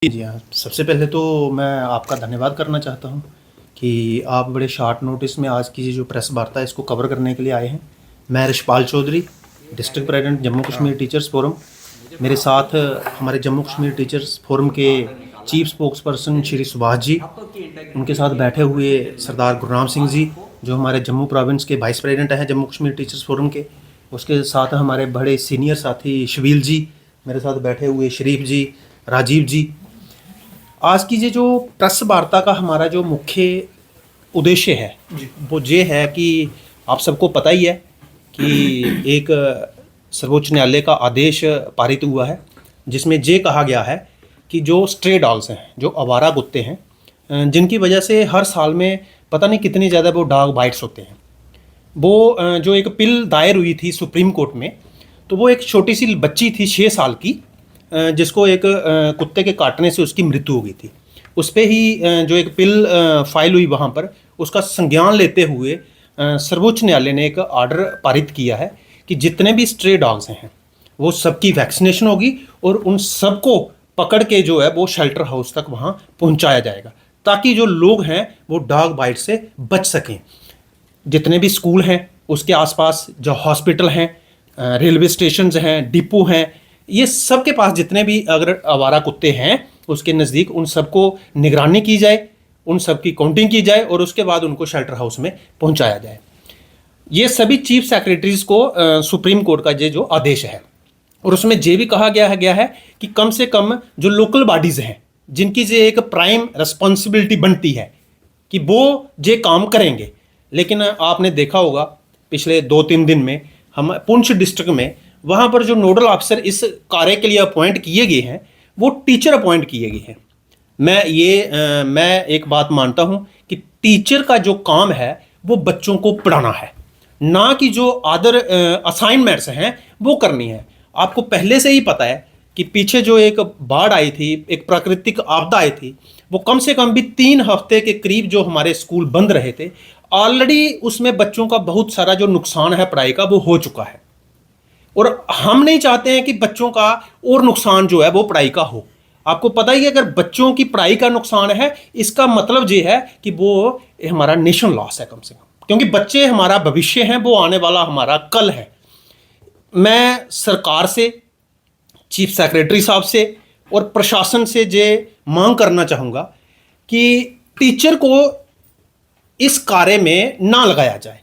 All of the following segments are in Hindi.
जी हाँ, सबसे पहले तो मैं आपका धन्यवाद करना चाहता हूँ कि आप बड़े शॉर्ट नोटिस में आज की ये जो प्रेस वार्ता है इसको कवर करने के लिए आए हैं। मैं Rishpal Chaudhary, district president Jammu Kashmir teachers forum. मेरे साथ हमारे जम्मू कश्मीर टीचर्स फोरम के chief spokesperson Shri Subhash ji, उनके साथ बैठे हुए सरदार गुरनाम सिंह जी जो हमारे जम्मू प्रोविंस के वाइस प्रेसिडेंट हैं जम्मू कश्मीर टीचर्स फोरम के। उसके साथ हमारे बड़े सीनियर साथी शबील जी, मेरे साथ बैठे हुए शरीफ जी, राजीव जी। आज की ये जो प्रेस वार्ता का हमारा जो मुख्य उद्देश्य है वो ये है कि आप सबको पता ही है कि एक सर्वोच्च न्यायालय का आदेश पारित हुआ है जिसमें ये कहा गया है कि जो स्ट्रे डॉग्स हैं, जो आवारा कुत्ते हैं, जिनकी वजह से हर साल में पता नहीं कितनी ज़्यादा वो डॉग बाइट्स होते हैं, वो जो एक पिल दायर हुई थी सुप्रीम कोर्ट में, तो वो एक छोटी सी बच्ची थी 6 साल की, जिसको एक कुत्ते के काटने से उसकी मृत्यु हो गई थी। उस पर ही जो एक पिल फाइल हुई वहाँ पर, उसका संज्ञान लेते हुए सर्वोच्च न्यायालय ने एक ऑर्डर पारित किया है कि जितने भी स्ट्रे डॉग्स हैं वो सबकी वैक्सीनेशन होगी और उन सबको पकड़ के जो है वो शेल्टर हाउस तक वहाँ पहुँचाया जाएगा ताकि जो लोग हैं वो डॉग बाइट से बच सकें। जितने भी स्कूल हैं उसके आसपास, जो हॉस्पिटल हैं, रेलवे स्टेशन हैं, डिपो हैं, ये सब के पास जितने भी अगर आवारा कुत्ते हैं उसके नज़दीक उन सबको निगरानी की जाए, उन सब की काउंटिंग की जाए और उसके बाद उनको शेल्टर हाउस में पहुंचाया जाए। ये सभी चीफ सेक्रेटरीज को सुप्रीम कोर्ट का ये जो आदेश है, और उसमें ये भी कहा गया है कि कम से कम जो लोकल बॉडीज़ हैं जिनकी ये एक प्राइम रिस्पॉन्सिबिलिटी बनती है कि वो ये काम करेंगे। लेकिन आपने देखा होगा पिछले 2-3 दिन में हम पुंछ डिस्ट्रिक्ट में वहाँ पर जो नोडल ऑफिसर इस कार्य के लिए अपॉइंट किए गए हैं वो टीचर अपॉइंट किए गए हैं। मैं एक बात मानता हूँ कि टीचर का जो काम है वो बच्चों को पढ़ाना है, ना कि जो अदर असाइनमेंट्स हैं वो करनी है। आपको पहले से ही पता है कि पीछे जो एक बाढ़ आई थी, एक प्राकृतिक आपदा आई थी, वो कम से कम भी 3 हफ्ते के करीब जो हमारे स्कूल बंद रहे थे, ऑलरेडी उसमें बच्चों का बहुत सारा जो नुकसान है पढ़ाई का वो हो चुका है। और हम नहीं चाहते हैं कि बच्चों का और नुकसान जो है वो पढ़ाई का हो। आपको पता ही है अगर बच्चों की पढ़ाई का नुकसान है इसका मतलब ये है कि वो हमारा नेशन लॉस है कम से कम, क्योंकि बच्चे हमारा भविष्य हैं, वो आने वाला हमारा कल है। मैं सरकार से, चीफ सेक्रेटरी साहब से और प्रशासन से ये मांग करना चाहूँगा कि टीचर को इस कार्य में ना लगाया जाए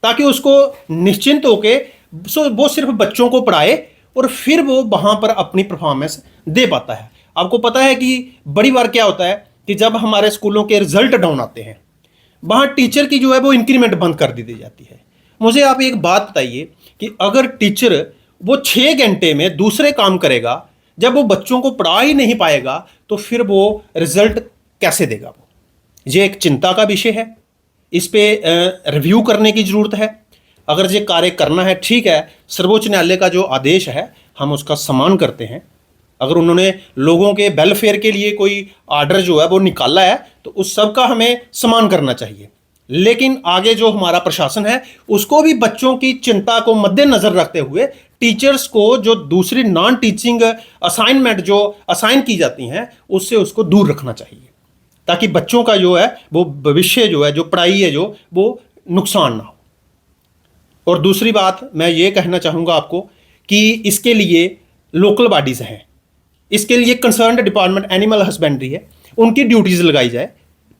ताकि उसको निश्चिंत होके वो सिर्फ बच्चों को पढ़ाए और फिर वो वहाँ पर अपनी परफॉर्मेंस दे पाता है। आपको पता है कि बड़ी बार क्या होता है कि जब हमारे स्कूलों के रिजल्ट डाउन आते हैं वहाँ टीचर की जो है वो इंक्रीमेंट बंद कर दी जाती है। मुझे आप एक बात बताइए कि अगर टीचर वो 6 घंटे में दूसरे काम करेगा, जब वो बच्चों को पढ़ा ही नहीं पाएगा तो फिर वो रिजल्ट कैसे देगा? वो ये एक चिंता का विषय है, इस पे रिव्यू करने की ज़रूरत है। अगर ये कार्य करना है, ठीक है, सर्वोच्च न्यायालय का जो आदेश है हम उसका सम्मान करते हैं। अगर उन्होंने लोगों के वेलफेयर के लिए कोई आर्डर जो है वो निकाला है तो उस सब का हमें सम्मान करना चाहिए। लेकिन आगे जो हमारा प्रशासन है उसको भी बच्चों की चिंता को मद्देनज़र रखते हुए टीचर्स को जो दूसरी नॉन टीचिंग असाइनमेंट जो असाइन की जाती हैं उससे उसको दूर रखना चाहिए ताकि बच्चों का जो है वो भविष्य जो है, जो पढ़ाई है, जो वो नुकसान ना हो। और दूसरी बात मैं ये कहना चाहूँगा आपको कि इसके लिए लोकल बॉडीज़ हैं, इसके लिए कंसर्न्ड डिपार्टमेंट एनिमल हस्बेंड्री है, उनकी ड्यूटीज़ लगाई जाए।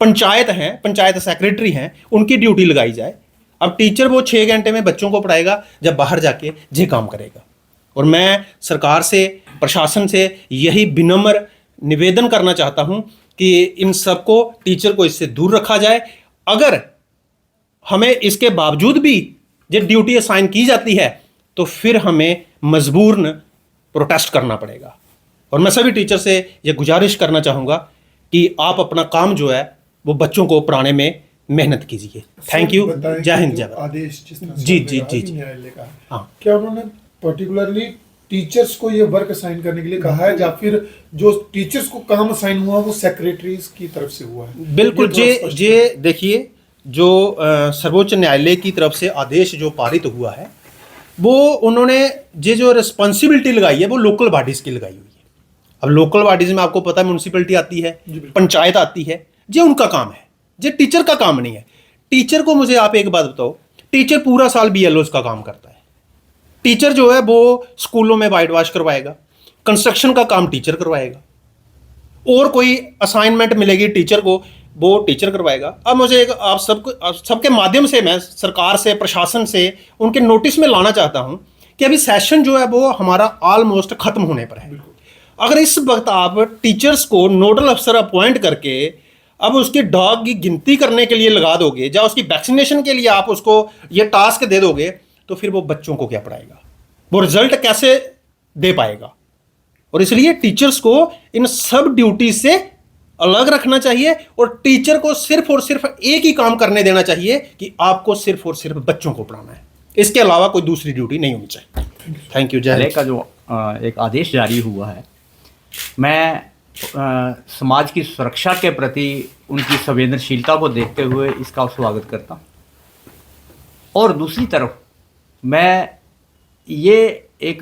पंचायत हैं, पंचायत सेक्रेटरी हैं, उनकी ड्यूटी लगाई जाए। अब टीचर वो 6 घंटे में बच्चों को पढ़ाएगा जब बाहर जाके ये काम करेगा। और मैं सरकार से, प्रशासन से यही विनम्र निवेदन करना चाहता हूँ कि इन सबको, टीचर को इससे दूर रखा जाए। अगर हमें इसके बावजूद भी ये ड्यूटी असाइन की जाती है तो फिर हमें मजबूरन प्रोटेस्ट करना पड़ेगा। और मैं सभी टीचर से ये गुजारिश करना चाहूँगा कि आप अपना काम जो है वो बच्चों को पढ़ाने में मेहनत कीजिए। Thank you. जय हिंद, जय भारत। आदेश जिस तरह से जी न्यायालय का, हाँ, क्या उन्होंने पर्टिकुलरली टीचर्स को ये वर्क असाइन करने के लिए कहा है या फिर जो टीचर्स को काम असाइन हुआ वो सेक्रेटरीज की तरफ से हुआ है? बिल्कुल। ये देखिए, जो सर्वोच्च न्यायालय की तरफ से आदेश जो पारित हुआ है वो उन्होंने ये जो रिस्पॉन्सिबिलिटी लगाई है वो लोकल बॉडीज़ की लगाई हुई है। अब लोकल बॉडीज में आपको पता है म्यूनसिपलिटी आती है, पंचायत आती है, ये उनका काम है, ये टीचर का काम नहीं है। टीचर को मुझे आप एक बात बताओ, टीचर पूरा साल BLOs का काम करता है। टीचर जो है वो स्कूलों में वाइट वॉश करवाएगा, कंस्ट्रक्शन का काम टीचर करवाएगा, और कोई असाइनमेंट मिलेगी टीचर को, वो टीचर करवाएगा। अब मुझे एक आप सबके माध्यम से मैं सरकार से, प्रशासन से उनके नोटिस में लाना चाहता हूं कि अभी सेशन जो है वो हमारा ऑलमोस्ट खत्म होने पर है। अगर इस वक्त आप टीचर्स को नोडल अफसर अपॉइंट करके अब उसके डॉग की गिनती करने के लिए लगा दोगे, या उसकी वैक्सीनेशन के लिए आप उसको ये टास्क दे दोगे, तो फिर वो बच्चों को क्या पढ़ाएगा, वो रिजल्ट कैसे दे पाएगा। और इसलिए टीचर्स को इन सब ड्यूटी से अलग रखना चाहिए, और टीचर को सिर्फ और सिर्फ एक ही काम करने देना चाहिए कि आपको सिर्फ और सिर्फ बच्चों को पढ़ाना है, इसके अलावा कोई दूसरी ड्यूटी नहीं होनी चाहिए। Thank you. जय का जो एक आदेश जारी हुआ है, मैं समाज की सुरक्षा के प्रति उनकी संवेदनशीलता को देखते हुए इसका स्वागत करता हूँ। और दूसरी तरफ मैं ये एक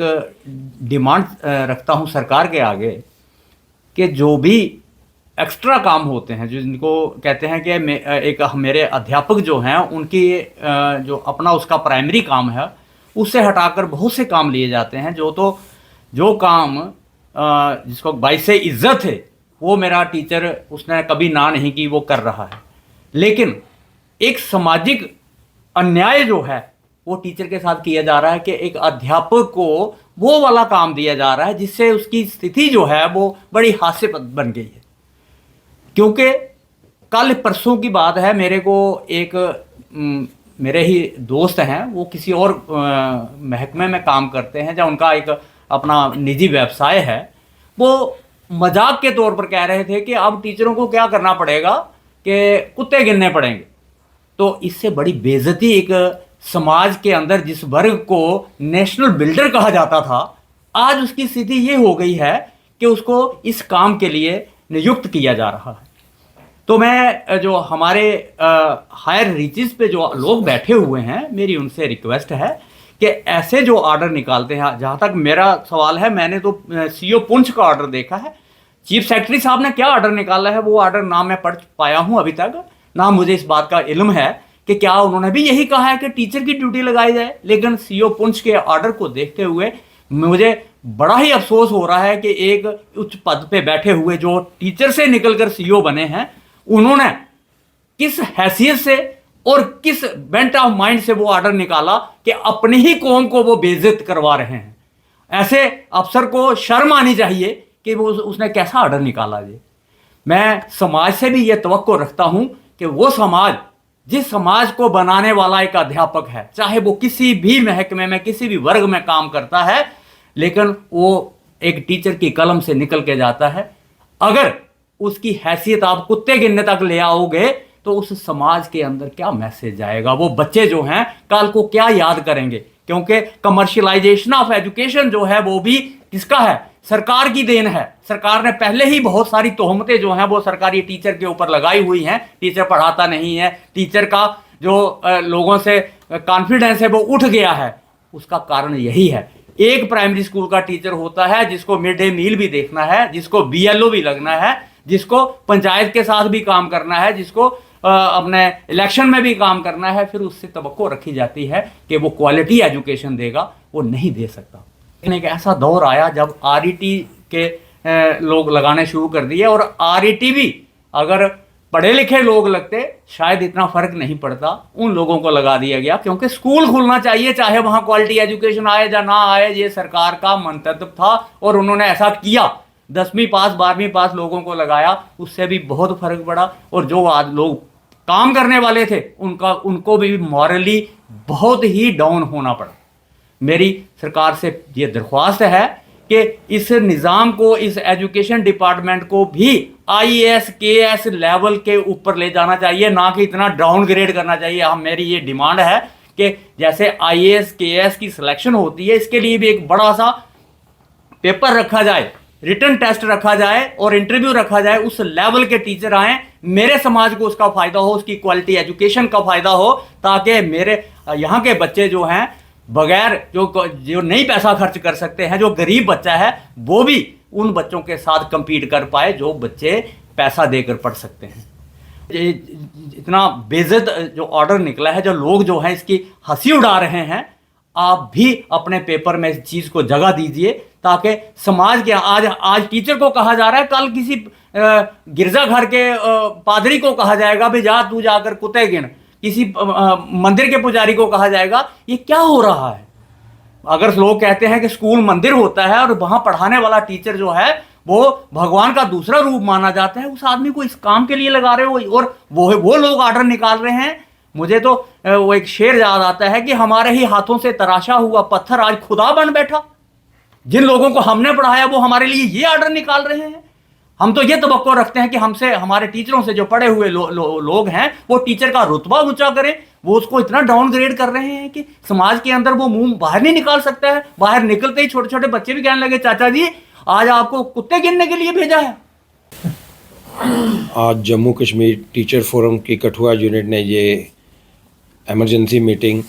डिमांड रखता हूँ सरकार के आगे कि जो भी एक्स्ट्रा काम होते हैं, जो जिनको कहते हैं कि एक मेरे अध्यापक जो हैं उनकी जो अपना उसका प्राइमरी काम है उससे हटाकर बहुत से काम लिए जाते हैं, जो काम जिसको बाई से इज्जत है वो मेरा टीचर उसने कभी ना नहीं की वो कर रहा है। लेकिन एक सामाजिक अन्याय जो है वो टीचर के साथ किया जा रहा है कि एक अध्यापक को वो वाला काम दिया जा रहा है जिससे उसकी स्थिति जो है वो बड़ी हास्यास्पद बन गई है। क्योंकि कल परसों की बात है, मेरे को एक मेरे ही दोस्त हैं, वो किसी और महकमे में काम करते हैं, जहाँ उनका एक अपना निजी व्यवसाय है। वो मजाक के तौर पर कह रहे थे कि अब टीचरों को क्या करना पड़ेगा कि कुत्ते गिनने पड़ेंगे। तो इससे बड़ी बेइज्जती एक समाज के अंदर जिस वर्ग को नेशनल बिल्डर कहा जाता था, आज उसकी स्थिति ये हो गई है कि उसको इस काम के लिए नियुक्त किया जा रहा है। तो मैं जो हमारे हायर रीचेस पे जो लोग बैठे हुए हैं, मेरी उनसे रिक्वेस्ट है कि ऐसे जो ऑर्डर निकालते हैं, जहाँ तक मेरा सवाल है, मैंने तो CO पुंछ का ऑर्डर देखा है, चीफ सेक्रेटरी साहब ने क्या ऑर्डर निकाला है वो ऑर्डर ना मैं पढ़ पाया हूँ अभी तक, ना मुझे इस बात का इल्म है कि क्या उन्होंने भी यही कहा है कि टीचर की ड्यूटी लगाई जाए। लेकिन CO पुंछ के ऑर्डर को देखते हुए मुझे बड़ा ही अफसोस हो रहा है कि एक उच्च पद पे बैठे हुए जो टीचर से निकलकर CO बने हैं, उन्होंने किस हैसियत से और किस बेंट ऑफ माइंड से वो ऑर्डर निकाला कि अपनी ही कौम को वो बेइज्जत करवा रहे हैं। ऐसे अफसर को शर्म आनी चाहिए कि वो उसने कैसा ऑर्डर निकाला। जी, मैं समाज से भी ये तवक्को रखता हूं कि वो समाज, जिस समाज को बनाने वाला एक अध्यापक है, चाहे वो किसी भी महकमे में किसी भी वर्ग में काम करता है, लेकिन वो एक टीचर की कलम से निकल के जाता है, अगर उसकी हैसियत आप कुत्ते गिनने तक ले आओगे तो उस समाज के अंदर क्या मैसेज आएगा। वो बच्चे जो हैं कल को क्या याद करेंगे। क्योंकि कमर्शियलाइजेशन ऑफ एजुकेशन जो है वो भी किसका है, सरकार की देन है। सरकार ने पहले ही बहुत सारी तोहमतें जो हैं वो सरकारी टीचर के ऊपर लगाई हुई हैं। टीचर पढ़ाता नहीं है, टीचर का जो लोगों से कॉन्फिडेंस है वो उठ गया है। उसका कारण यही है, एक प्राइमरी स्कूल का टीचर होता है जिसको मिड डे मील भी देखना है, जिसको BLO भी लगना है, जिसको पंचायत के साथ भी काम करना है, जिसको अपने इलेक्शन में भी काम करना है। फिर उससे तवक्को रखी जाती है कि वो क्वालिटी एजुकेशन देगा, वो नहीं दे सकता। लेकिन एक ऐसा दौर आया जब RET के लोग लगाने शुरू कर दिए, और RET भी अगर पढ़े लिखे लोग लगते शायद इतना फर्क नहीं पड़ता, उन लोगों को लगा दिया गया। क्योंकि स्कूल खुलना चाहिए, चाहे वहाँ क्वालिटी एजुकेशन आए या ना आए, ये सरकार का मंतव्य था और उन्होंने ऐसा किया। 10वीं पास 12वीं पास लोगों को लगाया, उससे भी बहुत फर्क पड़ा। और जो आज लोग काम करने वाले थे उनको भी मॉरली बहुत ही डाउन होना पड़ा। मेरी सरकार से ये दरख्वास्त है कि इस निज़ाम को, इस एजुकेशन डिपार्टमेंट को भी IAS KS लेवल के ऊपर ले जाना चाहिए, ना कि इतना डाउनग्रेड करना चाहिए। हम मेरी ये डिमांड है कि जैसे IAS KS की सिलेक्शन होती है, इसके लिए भी एक बड़ा सा पेपर रखा जाए, रिटर्न टेस्ट रखा जाए और इंटरव्यू रखा जाए, उस लेवल के टीचर आए, मेरे समाज को उसका फायदा हो, उसकी क्वालिटी एजुकेशन का फायदा हो, ताकि मेरे यहाँ के बच्चे जो हैं बगैर जो नहीं पैसा खर्च कर सकते हैं, जो गरीब बच्चा है वो भी उन बच्चों के साथ compete कर पाए जो बच्चे पैसा देकर पढ़ सकते हैं। ये इतना बेइज्जत जो ऑर्डर निकला है, जो लोग जो हैं इसकी हंसी उड़ा रहे हैं, आप भी अपने पेपर में इस चीज़ को जगह दीजिए ताकि समाज के आज टीचर को कहा जा रहा है, कल किसी गिरजाघर के पादरी को कहा जाएगा भी जा तू जाकर कुत्ते गिन, किसी मंदिर के पुजारी को कहा जाएगा। ये क्या हो रहा है? अगर लोग कहते हैं कि स्कूल मंदिर होता है और वहां पढ़ाने वाला टीचर जो है वो भगवान का दूसरा रूप माना जाता है, उस आदमी को इस काम के लिए लगा रहे हो और वो लोग ऑर्डर निकाल रहे हैं। मुझे तो वो एक शेर याद आता है कि हमारे ही हाथों से तराशा हुआ पत्थर आज खुदा बन बैठा। जिन लोगों को हमने पढ़ाया वो हमारे लिए ये ऑर्डर निकाल रहे हैं। हम तो ये तवक्को रखते हैं कि हमसे, हमारे टीचरों से जो पढ़े हुए लोग हैं वो टीचर का रुतबा ऊंचा करें। वो उसको इतना डाउनग्रेड कर रहे हैं कि समाज के अंदर वो मुंह बाहर नहीं निकाल सकता है। बाहर निकलते ही छोटे छोटे बच्चे भी कहने लगे चाचा जी आज आपको कुत्ते गिनने के लिए भेजा है। आज जम्मू कश्मीर टीचर फोरम की कठुआ यूनिट ने ये एमरजेंसी मीटिंग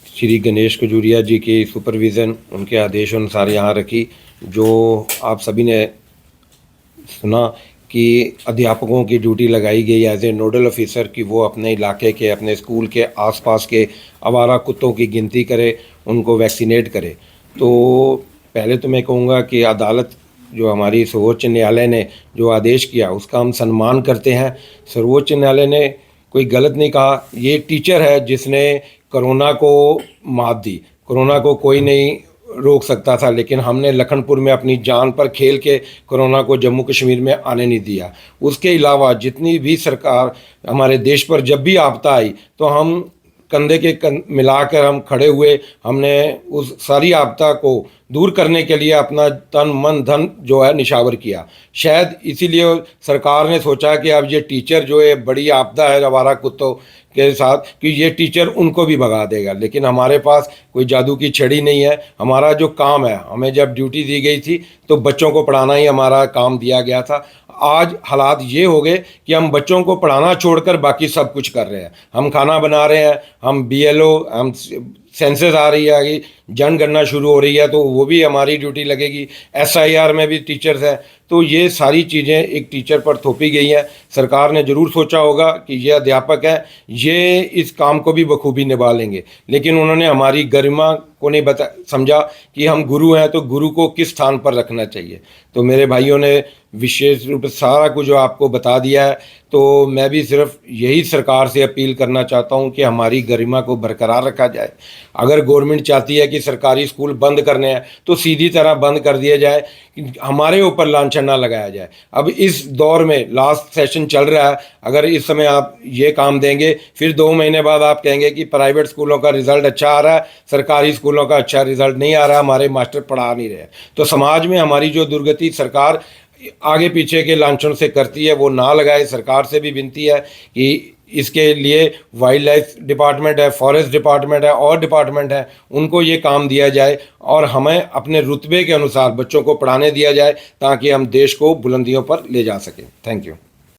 श्री गणेश खजूरिया जी की सुपरविज़न, उनके आदेश अनुसार यहाँ रखी। जो आप सभी ने सुना कि अध्यापकों की ड्यूटी लगाई गई एज ए नोडल ऑफिसर कि वो अपने इलाके के, अपने स्कूल के आसपास के आवारा कुत्तों की गिनती करे, उनको वैक्सीनेट करे। तो पहले तो मैं कहूँगा कि अदालत जो हमारी सर्वोच्च न्यायालय ने जो आदेश किया उसका हम सम्मान करते हैं। सर्वोच्च न्यायालय ने कोई गलत नहीं कहा। ये टीचर है जिसने कोरोना को मात दी। कोरोना को कोई नहीं रोक सकता था, लेकिन हमने लखनपुर में अपनी जान पर खेल के कोरोना को जम्मू कश्मीर में आने नहीं दिया। उसके अलावा जितनी भी सरकार हमारे देश पर जब भी आपदा आई तो हम कंधे के मिलाकर हम खड़े हुए। हमने उस सारी आपदा को दूर करने के लिए अपना तन मन धन जो है निछावर किया। शायद इसीलिए सरकार ने सोचा कि अब ये टीचर जो है बड़ी आपदा है आवारा कुत्तों के साथ कि ये टीचर उनको भी भगा देगा। लेकिन हमारे पास कोई जादू की छड़ी नहीं है। हमारा जो काम है, हमें जब ड्यूटी दी गई थी तो बच्चों को पढ़ाना ही हमारा काम दिया गया था। आज हालात ये हो गए कि हम बच्चों को पढ़ाना छोड़कर बाकी सब कुछ कर रहे हैं। हम खाना बना रहे हैं, हम BLO, हम सेंसस आ रही है, आगे जनगणना शुरू हो रही है तो वो भी हमारी ड्यूटी लगेगी। SIR में भी टीचर्स हैं। तो ये सारी चीज़ें एक टीचर पर थोपी गई हैं। सरकार ने ज़रूर सोचा होगा कि ये अध्यापक है, ये इस काम को भी बखूबी निभा लेंगे, लेकिन उन्होंने हमारी गरिमा को नहीं समझा कि हम गुरु हैं तो गुरु को किस स्थान पर रखना चाहिए। तो मेरे भाइयों ने विशेष रूप से सारा कुछ जो आपको बता दिया है। तो मैं भी सिर्फ यही सरकार से अपील करना चाहता हूं कि हमारी गरिमा को बरकरार रखा जाए। अगर गवर्नमेंट चाहती है कि सरकारी स्कूल बंद करने हैं तो सीधी तरह बंद कर दिया जाए, हमारे ऊपर लांछन ना लगाया जाए। अब इस दौर में लास्ट सेशन चल रहा है, अगर इस समय आप ये काम देंगे फिर 2 महीने बाद आप कहेंगे कि प्राइवेट स्कूलों का रिज़ल्ट अच्छा आ रहा है, सरकारी स्कूलों का अच्छा रिज़ल्ट नहीं आ रहा, हमारे मास्टर पढ़ा नहीं रहे। तो समाज में हमारी जो दुर्गति सरकार आगे पीछे के लांछन से करती है वो ना लगाए। सरकार से भी विनती है कि इसके लिए वाइल्ड लाइफ डिपार्टमेंट है, फॉरेस्ट डिपार्टमेंट है और डिपार्टमेंट है, उनको ये काम दिया जाए और हमें अपने रुतबे के अनुसार बच्चों को पढ़ाने दिया जाए ताकि हम देश को बुलंदियों पर ले जा सकें। Thank you.